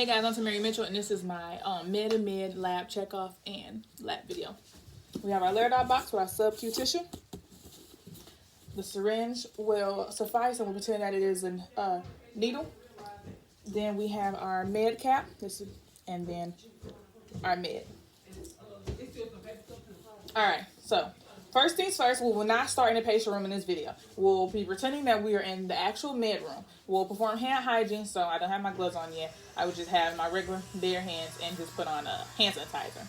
Hey guys, I'm Tamari Mitchell, and this is my mid and mid lab checkoff and lab video. We have our Laerdal box with our sub-Q tissue. The syringe will suffice, and we'll pretend that it is a needle. Then we have our med cap, and then our med. Alright, so first things first, we will not start in the patient room in this video. We'll be pretending that we are in the actual med room. We'll perform hand hygiene, so I don't have my gloves on yet. I would just have my regular bare hands and just put on a hand sanitizer.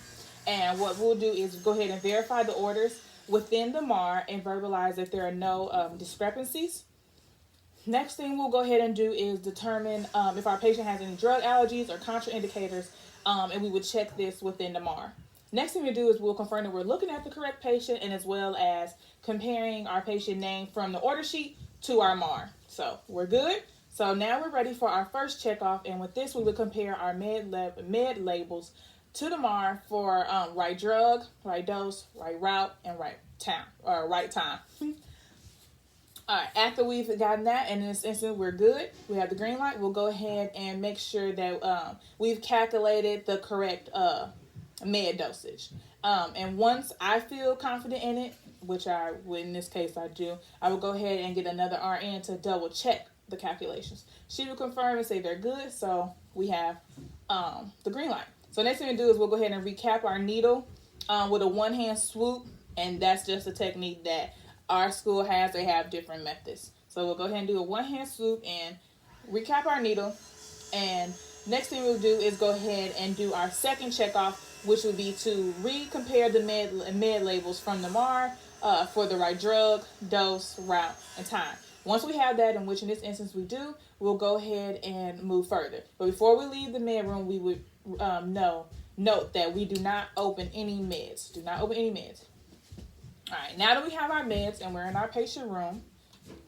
And what we'll do is go ahead and verify the orders within the MAR and verbalize if there are no discrepancies. Next thing we'll go ahead and do is determine if our patient has any drug allergies or contraindicators, and we would check this within the MAR. Next thing we do is we'll confirm that we're looking at the correct patient, and as well as comparing our patient name from the order sheet to our MAR. So we're good. So now we're ready for our first checkoff, and with this we will compare our med labels to the MAR for right drug, right dose, right route, and right time. All right, after we've gotten that, and in this instance we're good, we have the green light, we'll go ahead and make sure that we've calculated the correct med dosage. And once I feel confident in it, which in this case I do, I will go ahead and get another RN to double check the calculations. She will confirm and say they're good, so we have the green light. So next thing we do is we'll go ahead and recap our needle with a one-hand swoop, and that's just a technique that our school has. They have different methods. So we'll go ahead and do a one-hand swoop and recap our needle, and next thing we'll do is go ahead and do our second checkoff, which would be to re-compare the med labels from the MAR for the right drug, dose, route, and time. Once we have that, in which in this instance we do, we'll go ahead and move further. But before we leave the med room, we would note that we do not open any meds. Do not open any meds. All right, now that we have our meds and we're in our patient room,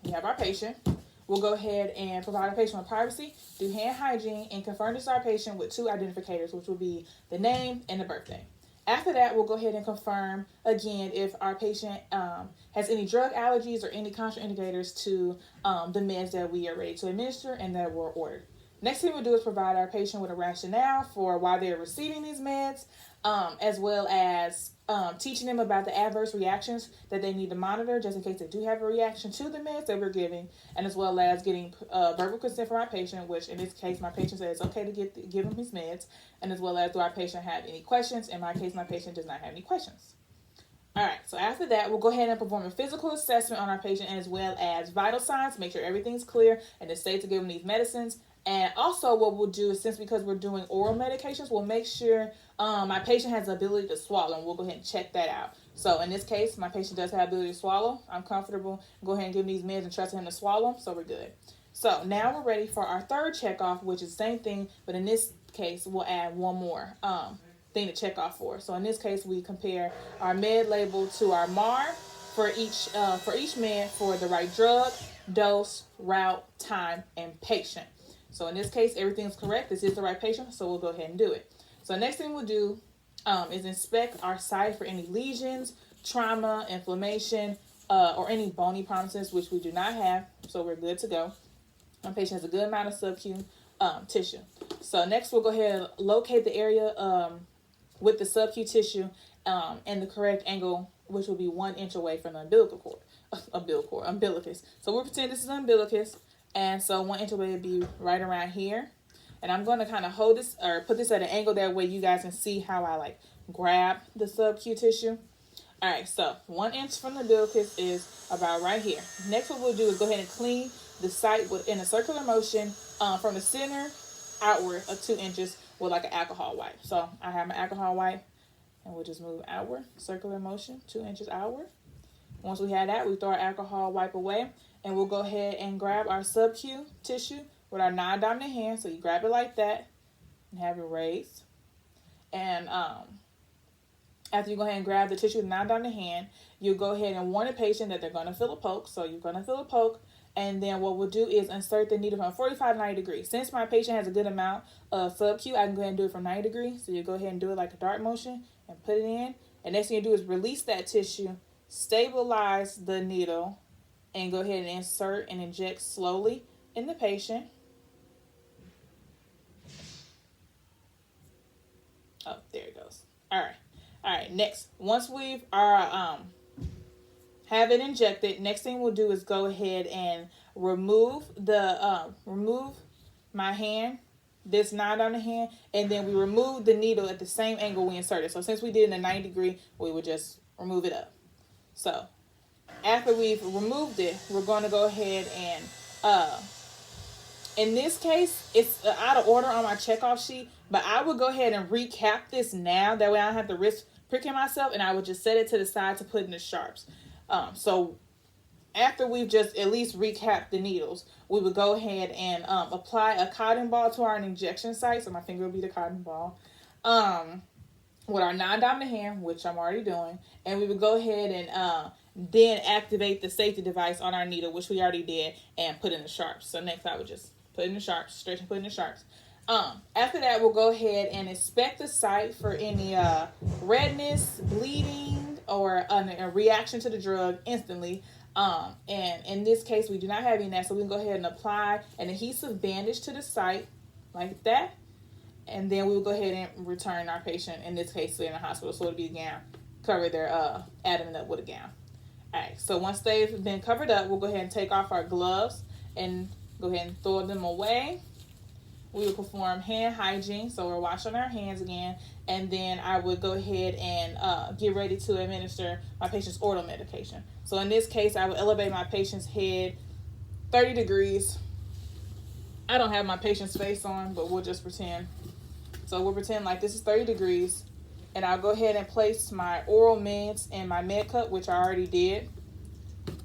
we have our patient. We'll go ahead and provide our patient with privacy, do hand hygiene, and confirm this our patient with two identificators, which will be the name and the birthday. After that, we'll go ahead and confirm again if our patient has any drug allergies or any contraindicators to the meds that we are ready to administer and that were ordered. Next thing we'll do is provide our patient with a rationale for why they're receiving these meds, as well as teaching them about the adverse reactions that they need to monitor just in case they do have a reaction to the meds that we're giving, and as well as getting verbal consent from our patient, which in this case my patient says it's okay to give him his meds, and as well as do our patient have any questions. In my case, my patient does not have any questions. All right, so after that, we'll go ahead and perform a physical assessment on our patient, as well as vital signs, make sure everything's clear and it's safe to give them these medicines. And also what we'll do is, because we're doing oral medications, we'll make sure my patient has the ability to swallow, and we'll go ahead and check that out. So in this case, my patient does have the ability to swallow. I'm comfortable. Go ahead and give him these meds and trust him to swallow, so we're good. So now we're ready for our third checkoff, which is the same thing, but in this case, we'll add one more thing to check off for. So in this case, we compare our med label to our MAR for each med for the right drug, dose, route, time, and patient. So in this case, everything's correct. This is the right patient, so we'll go ahead and do it. So next thing we'll do is inspect our site for any lesions, trauma, inflammation, or any bony promises, which we do not have, so we're good to go. My patient has a good amount of sub-Q tissue. So next we'll go ahead and locate the area with the sub-Q tissue and the correct angle, which will be 1 inch away from the umbilicus. So we'll pretend this is an umbilicus. And so 1 inch away would be right around here. And I'm going to kind of hold this or put this at an angle that way you guys can see how I grab the sub-Q tissue. All right, so 1 inch from the umbilicus is about right here. Next, what we'll do is go ahead and clean the site in a circular motion from the center outward of 2 inches with an alcohol wipe. So I have my alcohol wipe, and we'll just move outward, circular motion, 2 inches outward. Once we have that, we throw our alcohol wipe away. And we'll go ahead and grab our sub-Q tissue with our non-dominant hand. So you grab it like that and have it raised. And after you go ahead and grab the tissue with the non-dominant hand, you go ahead and warn the patient that they're going to feel a poke. So you're going to feel a poke. And then what we'll do is insert the needle from 45 to 90 degrees. Since my patient has a good amount of sub-Q, I can go ahead and do it from 90 degrees. So you go ahead and do it like a dart motion and put it in. And next thing you do is release that tissue, stabilize the needle, and go ahead and insert and inject slowly in the patient. Oh, there it goes. All right. Next, once we've have it injected, next thing we'll do is go ahead and remove my hand, this knot on the hand, and then we remove the needle at the same angle we inserted. So since we did in a 90-degree, we would just remove it up. So after we've removed it, we're going to go ahead and in this case, it's out of order on my checkoff sheet, but I would go ahead and recap this now. That way I don't have to risk pricking myself, and I would just set it to the side to put in the sharps. So after we've just at least recapped the needles, we would go ahead and apply a cotton ball to our injection site. So my finger will be the cotton ball. With our non-dominant hand, which I'm already doing, and we would go ahead and then activate the safety device on our needle, which we already did, and put in the sharps. So next I would just put in the sharps, straight to put in the sharps. After that, we'll go ahead and inspect the site for any redness, bleeding, or a reaction to the drug instantly. And in this case, we do not have any of that, so we can go ahead and apply an adhesive bandage to the site like that. And then we will go ahead and return our patient, in this case, in the hospital, so it'll be a gown, cover their abdomen up with a gown. All right, so once they've been covered up, we'll go ahead and take off our gloves and go ahead and throw them away. We will perform hand hygiene, so we're washing our hands again, and then I would go ahead and get ready to administer my patient's oral medication. So in this case, I would elevate my patient's head 30 degrees. I don't have my patient's face on, but we'll just pretend. So we'll pretend like this is 30 degrees, and I'll go ahead and place my oral meds in my med cup, which I already did.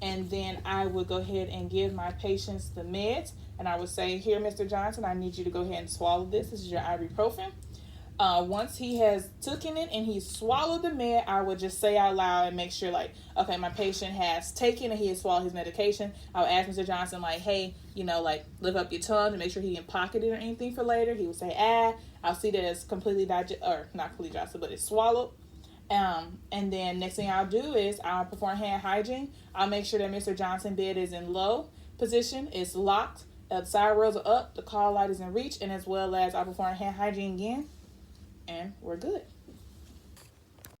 And then I would go ahead and give my patients the meds, and I would say, here, Mr. Johnson, I need you to go ahead and swallow this. This is your ibuprofen. Once he has taken it and he's swallowed the med, I would just say out loud and make sure, like, okay, my patient has taken and he has swallowed his medication. I would ask Mr. Johnson, like, hey, like, lift up your tongue to make sure he didn't pocket it or anything for later. He would say, I'll see that it's completely not completely digested, but it's swallowed. And then next thing I'll do is I'll perform hand hygiene. I'll make sure that Mr. Johnson's bed is in low position, it's locked, the side rails are up, the call light is in reach, and as well as I'll perform hand hygiene again, and we're good.